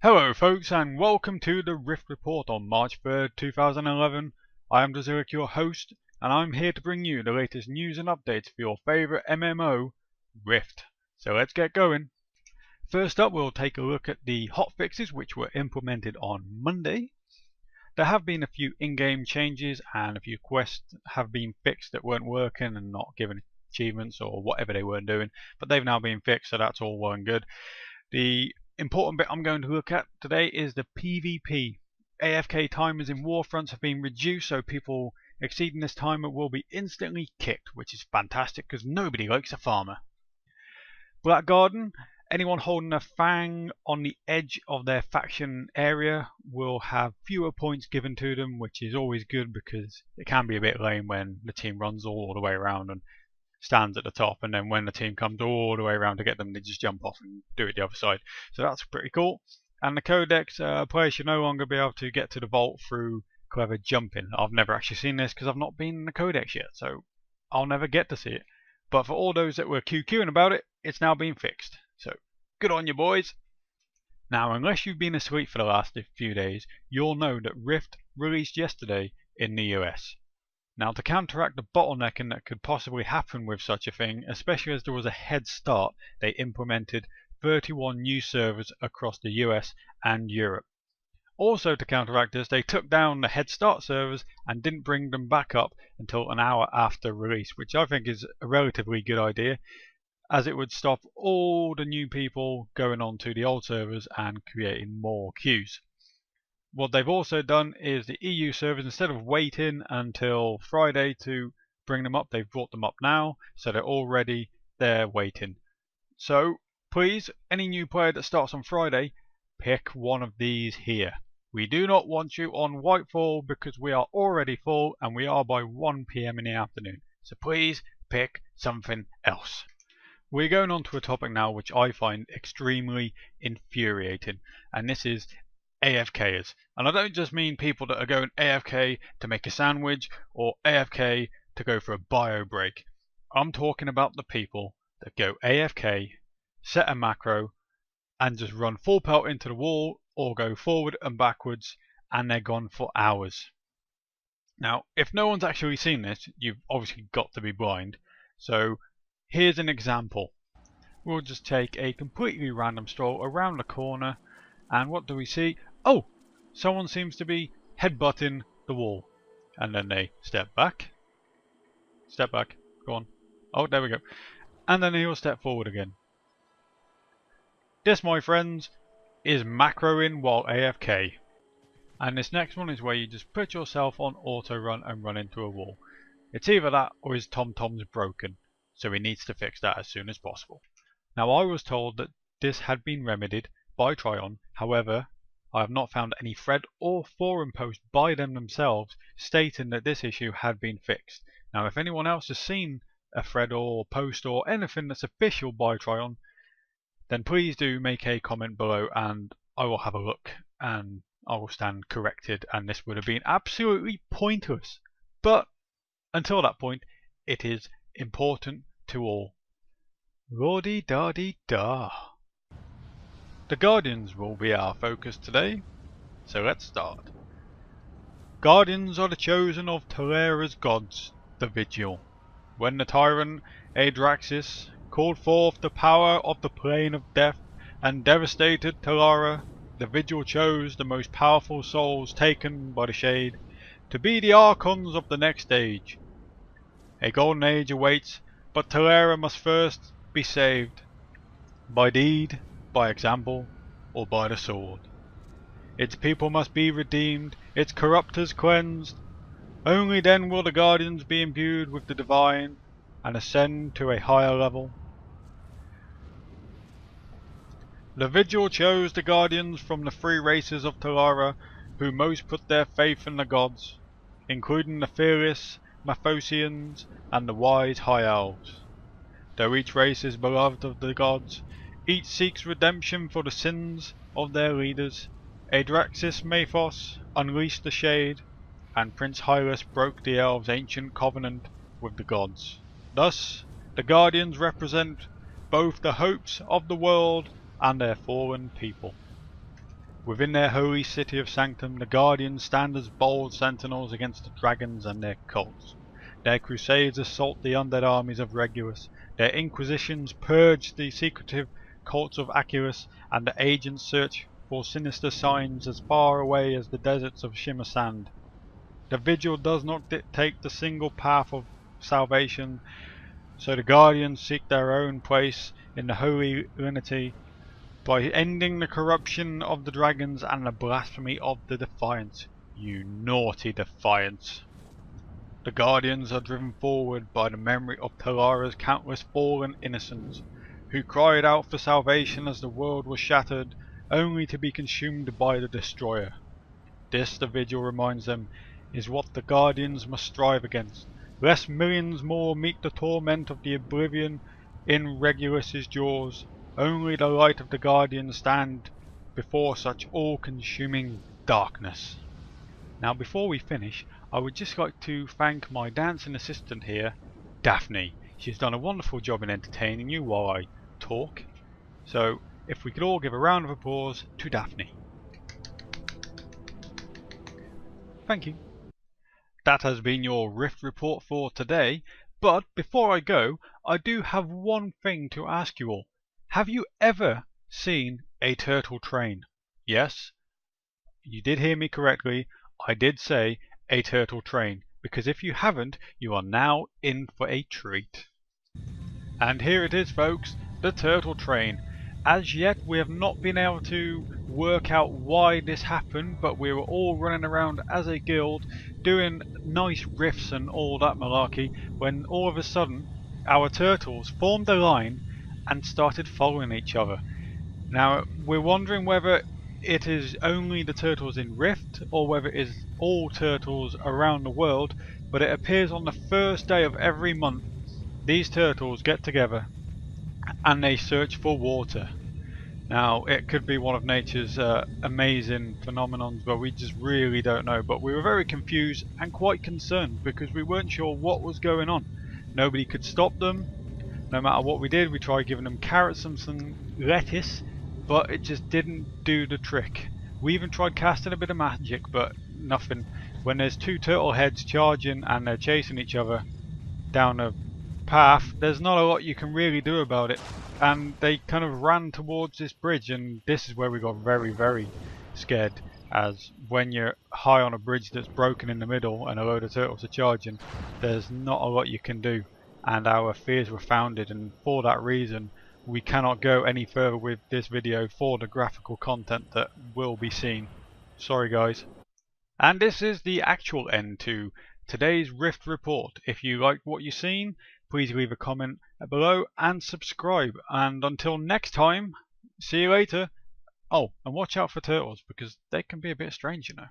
Hello folks, and welcome to the Rift Report on March 3rd, 2011. I am Zurich, your host, and I'm here to bring you the latest news and updates for your favourite MMO, Rift. So let's get going. First up, we'll take a look at the hotfixes which were implemented on Monday. There have been a few in-game changes and a few quests have been fixed that weren't working and not given achievements or whatever they weren't doing, but they've now been fixed, so that's all well and good. The important bit I'm going to look at today is the PvP. AFK timers in Warfronts have been reduced, so people exceeding this timer will be instantly kicked, which is fantastic because nobody likes a farmer. Black Garden, anyone holding a fang on the edge of their faction area will have fewer points given to them, which is always good because it can be a bit lame when the team runs all the way around and stands at the top, and then when the team comes all the way around to get them, they just jump off and do it the other side. So that's pretty cool. And the codex, players should no longer be able to get to the vault through clever jumping. I've never actually seen this because I've not been in the codex yet, so I'll never get to see it. But for all those that were QQing about it, it's now been fixed. So good on you, boys. Now, unless you've been asleep for the last few days, you'll know that Rift released yesterday in the US. Now, to counteract the bottlenecking that could possibly happen with such a thing, especially as there was a head start, they implemented 31 new servers across the US and Europe. Also, to counteract this, they took down the head start servers and didn't bring them back up until an hour after release, which I think is a relatively good idea, as it would stop all the new people going on to the old servers and creating more queues. What they've also done is the EU servers, instead of waiting until Friday to bring them up, they've brought them up now, so they're already there waiting. So please, any new player that starts on Friday, pick one of these here. We do not want you on Whitefall because we are already full and we are by 1 PM in the afternoon. So please pick something else. We're going on to a topic now which I find extremely infuriating, and this is AFK'ers. And I don't just mean people that are going AFK to make a sandwich or AFK to go for a bio break. I'm talking about the people that go AFK, set a macro, and just run full pelt into the wall or go forward and backwards, and they're gone for hours. Now, if no one's actually seen this, you've obviously got to be blind. So here's an example. We'll just take a completely random stroll around the corner, and what do we see? Oh, someone seems to be headbutting the wall. And then they step back, go on. Oh, there we go. And then he'll step forward again. This, my friends, is macroing while AFK. And this next one is where you just put yourself on auto run and run into a wall. It's either that or his TomTom's broken, so he needs to fix that as soon as possible. Now, I was told that this had been remedied by Tryon, however, I have not found any thread or forum post by them themselves stating that this issue had been fixed. Now, if anyone else has seen a thread or post or anything that's official by Tryon, then please do make a comment below and I will have a look and I will stand corrected, and this would have been absolutely pointless. But until that point, it is important to all. Lordy-da-dee-da. The Guardians will be our focus today, so let's start. Guardians are the chosen of Talera's gods, the Vigil. When the tyrant Adraxis called forth the power of the Plane of Death and devastated Talera, the Vigil chose the most powerful souls taken by the Shade to be the Archons of the next age. A golden age awaits, but Talera must first be saved, by deed, by example, or by the sword. Its people must be redeemed, its corruptors cleansed. Only then will the Guardians be imbued with the divine and ascend to a higher level. The Vigil chose the Guardians from the three races of Talera who most put their faith in the gods, including the fearless Mathosians and the wise High Elves. Though each race is beloved of the gods, each seeks redemption for the sins of their leaders. Adraxis Mathos unleashed the Shade, and Prince Hylas broke the Elves' ancient covenant with the gods. Thus, the Guardians represent both the hopes of the world and their fallen people. Within their holy city of Sanctum, the Guardians stand as bold sentinels against the dragons and their cults. Their crusades assault the undead armies of Regulus, their inquisitions purge the secretive cults of Aculus, and the agents search for sinister signs as far away as the deserts of Shimmer Sand. The Vigil does not dictate the single path of salvation, so the Guardians seek their own place in the holy unity by ending the corruption of the dragons and the blasphemy of the Defiants. You naughty Defiants. The Guardians are driven forward by the memory of Talara's countless fallen innocents, who cried out for salvation as the world was shattered, only to be consumed by the Destroyer. This, the Vigil reminds them, is what the Guardians must strive against, lest millions more meet the torment of the oblivion in Regulus's jaws. Only the light of the Guardians stand before such all-consuming darkness. Now before we finish, I would just like to thank my dancing assistant here, Daphne. She's done a wonderful job in entertaining you while I talk. So if we could all give a round of applause to Daphne. Thank you. That has been your Rift report for today, but before I go, I do have one thing to ask you all. Have you ever seen a turtle train? Yes, you did hear me correctly. I did say a turtle train, because if you haven't, you are now in for a treat. And here it is, folks, the turtle train. As yet we have not been able to work out why this happened, but we were all running around as a guild doing nice riffs and all that malarkey when all of a sudden our turtles formed a line and started following each other. Now we're wondering whether it is only the turtles in Rift or whether it is all turtles around the world, but it appears on the first day of every month these turtles get together and they search for water. Now it could be one of nature's amazing phenomenons, but we just really don't know. But we were very confused and quite concerned because we weren't sure what was going on. Nobody could stop them. No matter what we did, we tried giving them carrots and some lettuce, but it just didn't do the trick. We even tried casting a bit of magic, but nothing. When there's two turtle heads charging and they're chasing each other down a path, there's not a lot you can really do about it. And they kind of ran towards this bridge, and this is where we got very, very scared, as when you're high on a bridge that's broken in the middle and a load of turtles are charging, there's not a lot you can do. And our fears were founded, and for that reason we cannot go any further with this video for the graphical content that will be seen. Sorry guys. And this is the actual end to today's Rift report. If you liked what you've seen, please leave a comment below and subscribe. And until next time, see you later. Oh, and watch out for turtles because they can be a bit strange, you know.